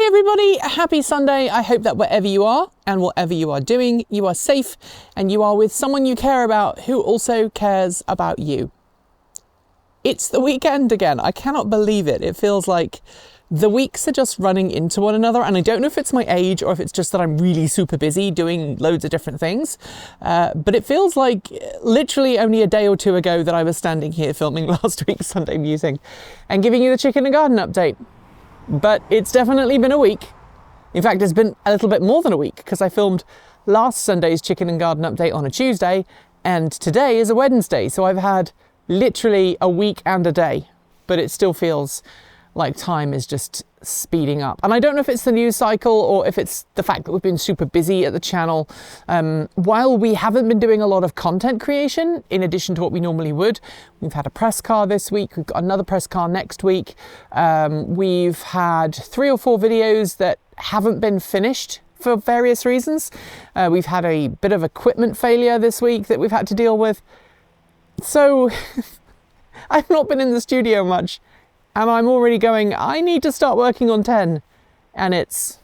everybody, happy Sunday. I hope that wherever you are and whatever you are doing, you are safe and you are with someone you care about who also cares about you. It's the weekend again. I cannot believe it. It feels like the weeks are just running into one another, and I don't know if it's my age or if it's just that I'm really super busy doing loads of different things, but it feels like literally only a day or two ago that I was standing here filming last week's Sunday Musing and giving you the chicken and garden update. But it's definitely been a week. In fact, it's been a little bit more than a week because I filmed last Sunday's chicken and garden update on a Tuesday and today is a Wednesday. So I've had literally a week and a day, but it still feels like time is just speeding up. And I don't know if it's the news cycle or if it's the fact that we've been super busy at the channel. While we haven't been doing a lot of content creation, in addition to what we normally would, we've had a press car this week, we've got another press car next week. We've had 3 or 4 videos that haven't been finished for various reasons. We've had a bit of equipment failure this week that we've had to deal with. So I've not been in the studio much. And I'm already going, I need to start working on 10. And it's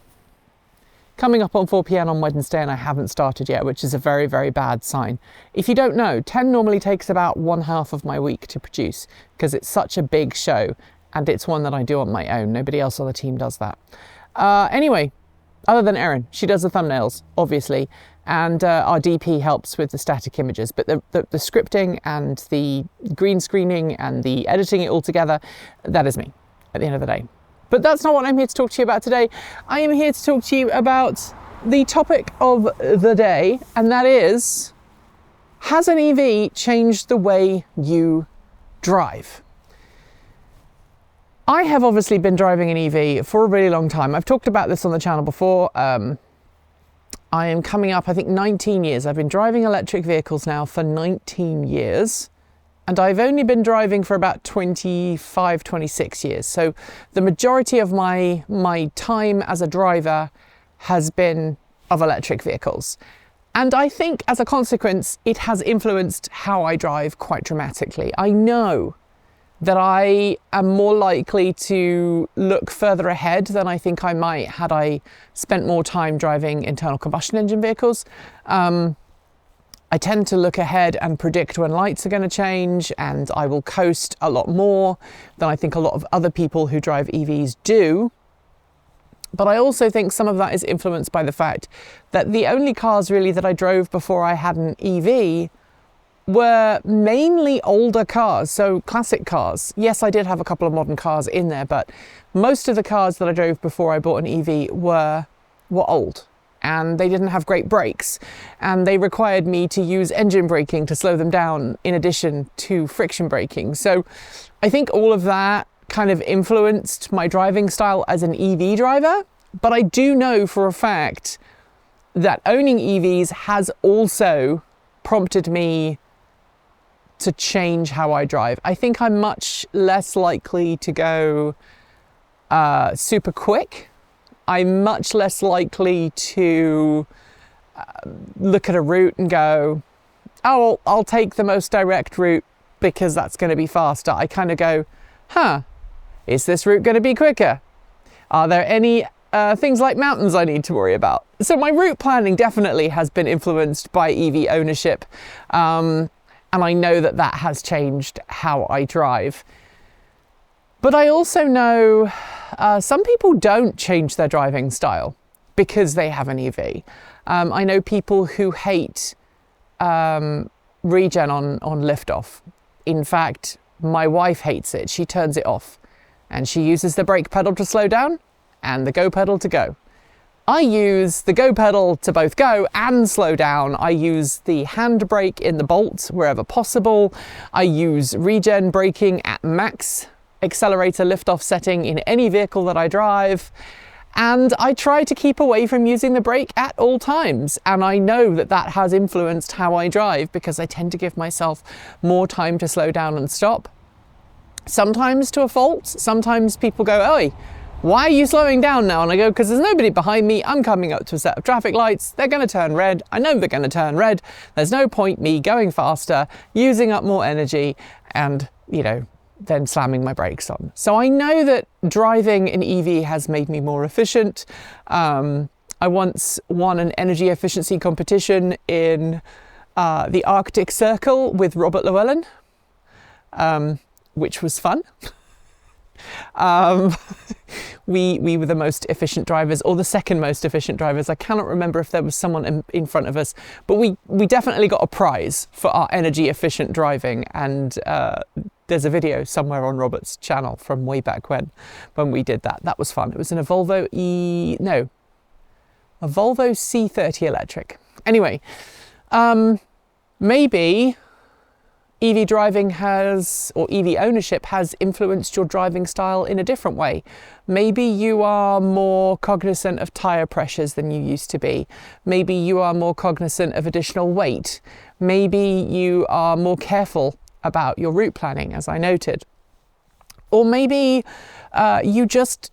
coming up on 4 p.m. on Wednesday and I haven't started yet, which is a very, very bad sign. If you don't know, 10 normally takes about 1/2 of my week to produce because it's such a big show and it's one that I do on my own. Nobody else on the team does that. Anyway, other than Erin, she does the thumbnails, obviously. And our DP helps with the static images, but the scripting and the green screening and the editing it all together, that is me at the end of the day. But that's not what I'm here to talk to you about today. I am here to talk to you about the topic of the day, and that is, has an EV changed the way you drive? I have obviously been driving an EV for a really long time. I've talked about this on the channel before. I am coming up, I think, 19 years. I've been driving electric vehicles now for 19 years, and I've only been driving for about 25, 26 years. So the majority of my time as a driver has been of electric vehicles. And I think as a consequence, it has influenced how I drive quite dramatically. I know that I am more likely to look further ahead than I think I might had I spent more time driving internal combustion engine vehicles. I tend to look ahead and predict when lights are going to change, and I will coast a lot more than I think a lot of other people who drive EVs do. But I also think some of that is influenced by the fact that the only cars really that I drove before I had an EV were mainly older cars, so classic cars. Yes, I did have a couple of modern cars in there, but most of the cars that I drove before I bought an EV were old, and they didn't have great brakes, and they required me to use engine braking to slow them down in addition to friction braking. So I think all of that kind of influenced my driving style as an EV driver, but I do know for a fact that owning EVs has also prompted me to change how I drive. I think I'm much less likely to go super quick. I'm much less likely to look at a route and go, oh, I'll take the most direct route because that's going to be faster. I kind of go, is this route going to be quicker? Are there any things like mountains I need to worry about? So my route planning definitely has been influenced by EV ownership. And I know that that has changed how I drive. But I also know some people don't change their driving style because they have an EV. I know people who hate regen on liftoff. In fact, my wife hates it. She turns it off and she uses the brake pedal to slow down and the go pedal to go. I use the go pedal to both go and slow down. I use the handbrake in the bolt wherever possible. I use regen braking at max accelerator liftoff setting in any vehicle that I drive. And I try to keep away from using the brake at all times. And I know that that has influenced how I drive because I tend to give myself more time to slow down and stop. Sometimes to a fault. Sometimes people go, "Oi, why are you slowing down now?" And I go, because there's nobody behind me. I'm coming up to a set of traffic lights. They're going to turn red. I know they're going to turn red. There's no point me going faster, using up more energy and, then slamming my brakes on. So I know that driving an EV has made me more efficient. I once won an energy efficiency competition in the Arctic Circle with Robert Llewellyn, which was fun. We were the most efficient drivers, or the second most efficient drivers. I cannot remember if there was someone in front of us, but we definitely got a prize for our energy efficient driving. And there's a video somewhere on Robert's channel from way back when we did that. That was fun. It was in a Volvo C30 electric. Anyway, maybe EV driving or EV ownership has influenced your driving style in a different way. Maybe you are more cognizant of tyre pressures than you used to be. Maybe you are more cognizant of additional weight. Maybe you are more careful about your route planning, as I noted. Or maybe you just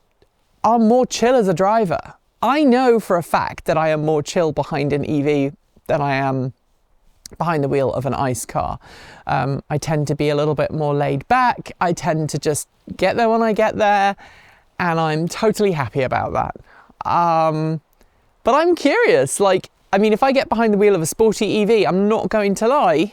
are more chill as a driver. I know for a fact that I am more chill behind an EV than I am behind the wheel of an ICE car. I tend to be a little bit more laid back. I tend to just get there when I get there, and I'm totally happy about that. But I'm curious, if I get behind the wheel of a sporty EV, I'm not going to lie,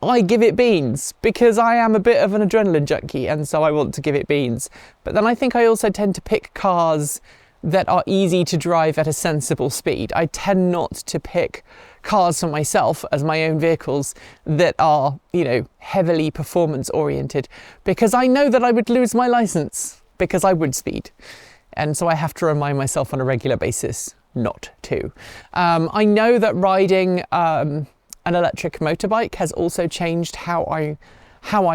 I give it beans, because I am a bit of an adrenaline junkie, and so I want to give it beans. But then I think I also tend to pick cars that are easy to drive at a sensible speed. I tend not to pick cars for myself as my own vehicles that are, heavily performance oriented, because I know that I would lose my license because I would speed. And so I have to remind myself on a regular basis not to. I know that riding an electric motorbike has also changed how I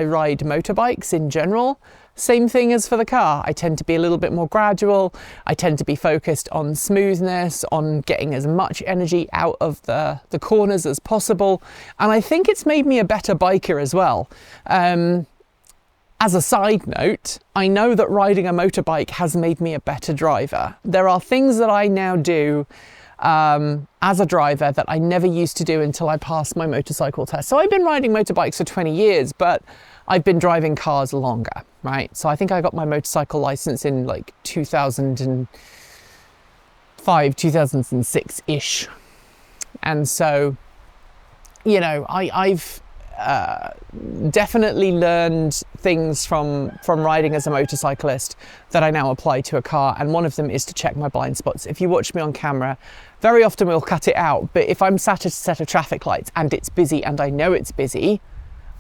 ride motorbikes in general. Same thing as for the car. I tend to be a little bit more gradual. I tend to be focused on smoothness, on getting as much energy out of the corners as possible. And I think it's made me a better biker as well. As a side note, I know that riding a motorbike has made me a better driver. There are things that I now do as a driver that I never used to do until I passed my motorcycle test. So I've been riding motorbikes for 20 years, but I've been driving cars longer, right? So I think I got my motorcycle license in 2005, 2006-ish. And so, I've definitely learned things from riding as a motorcyclist that I now apply to a car, and one of them is to check my blind spots. If you watch me on camera, very often we'll cut it out, but if I'm sat at a set of traffic lights and it's busy and I know it's busy,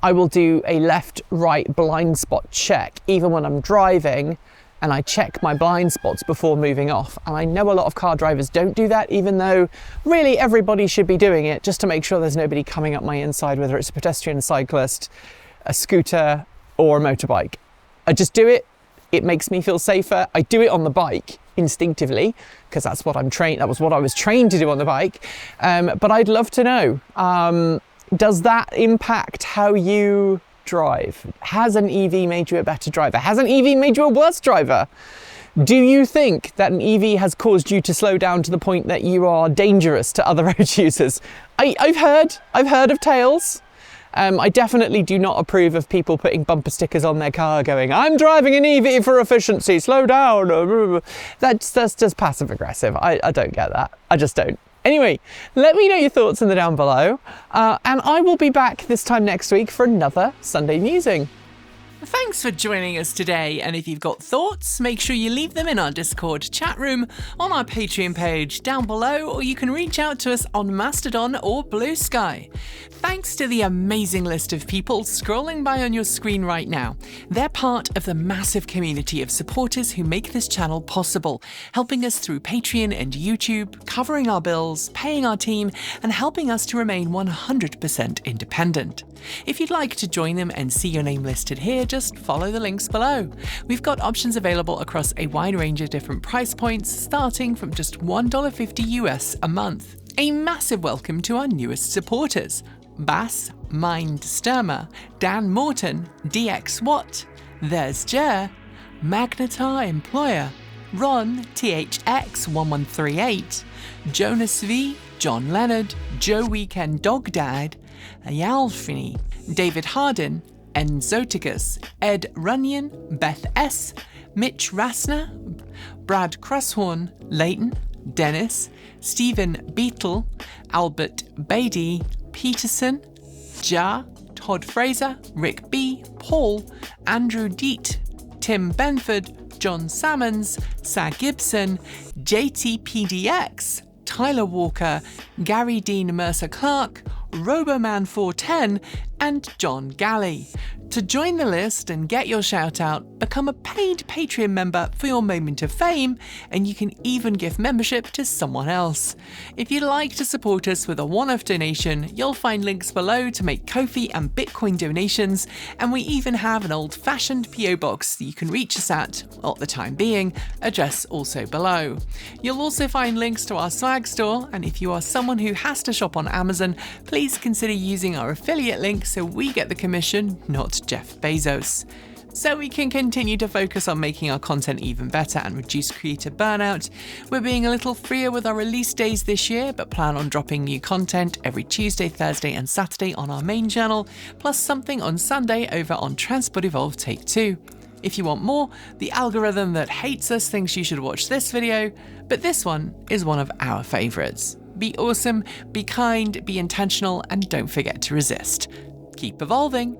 I will do a left-right blind spot check even when I'm driving, and I check my blind spots before moving off. And I know a lot of car drivers don't do that, even though really everybody should be doing it, just to make sure there's nobody coming up my inside, whether it's a pedestrian, a cyclist, a scooter, or a motorbike. I just do it. It makes me feel safer. I do it on the bike instinctively, because that's what I'm trained. That was what I was trained to do on the bike. But I'd love to know, does that impact how you drive? Has an EV made you a better driver? Has an EV made you a worse driver? Do you think that an EV has caused you to slow down to the point that you are dangerous to other road users? I've heard of tales. I definitely do not approve of people putting bumper stickers on their car going, "I'm driving an EV for efficiency, slow down." That's just passive aggressive. I don't get that. I just don't. Anyway, let me know your thoughts in the down below, and I will be back this time next week for another Sunday Musing. Thanks for joining us today, and if you've got thoughts, make sure you leave them in our Discord chat room, on our Patreon page down below, or you can reach out to us on Mastodon or Blue Sky. Thanks to the amazing list of people scrolling by on your screen right now. They're part of the massive community of supporters who make this channel possible, helping us through Patreon and YouTube, covering our bills, paying our team, and helping us to remain 100% independent. If you'd like to join them and see your name listed here, just follow the links below. We've got options available across a wide range of different price points, starting from just $1.50 US a month. A massive welcome to our newest supporters: Bass, Mind Sturmer, Dan Morton, DX Watt, There's Jer, Magnetar Employer, Ron THX1138, Jonas V, John Leonard, Joe Weekend Dog Dad, Ayalfini, David Hardin, Enzoticus, Ed Runyon, Beth S., Mitch Rassner, Brad Crusshorn, Leighton, Dennis, Stephen Beetle, Albert Beatty, Peterson, Ja, Todd Fraser, Rick B., Paul, Andrew Deet, Tim Benford, John Salmons, Sag Gibson, JTPDX, Tyler Walker, Gary Dean Mercer Clark, Roboman410, and John Galley. To join the list and get your shout out, become a paid Patreon member for your moment of fame, and you can even give membership to someone else. If you'd like to support us with a one-off donation, you'll find links below to make Ko-fi and Bitcoin donations, and we even have an old-fashioned PO box that you can reach us at the time being, address also below. You'll also find links to our swag store, and if you are someone who has to shop on Amazon, please consider using our affiliate link so we get the commission, not Jeff Bezos. So we can continue to focus on making our content even better and reduce creator burnout. We're being a little freer with our release days this year, but plan on dropping new content every Tuesday, Thursday and Saturday on our main channel, plus something on Sunday over on Transport Evolved Take 2. If you want more, the algorithm that hates us thinks you should watch this video, but this one is one of our favourites. Be awesome, be kind, be intentional, and don't forget to resist. Keep evolving.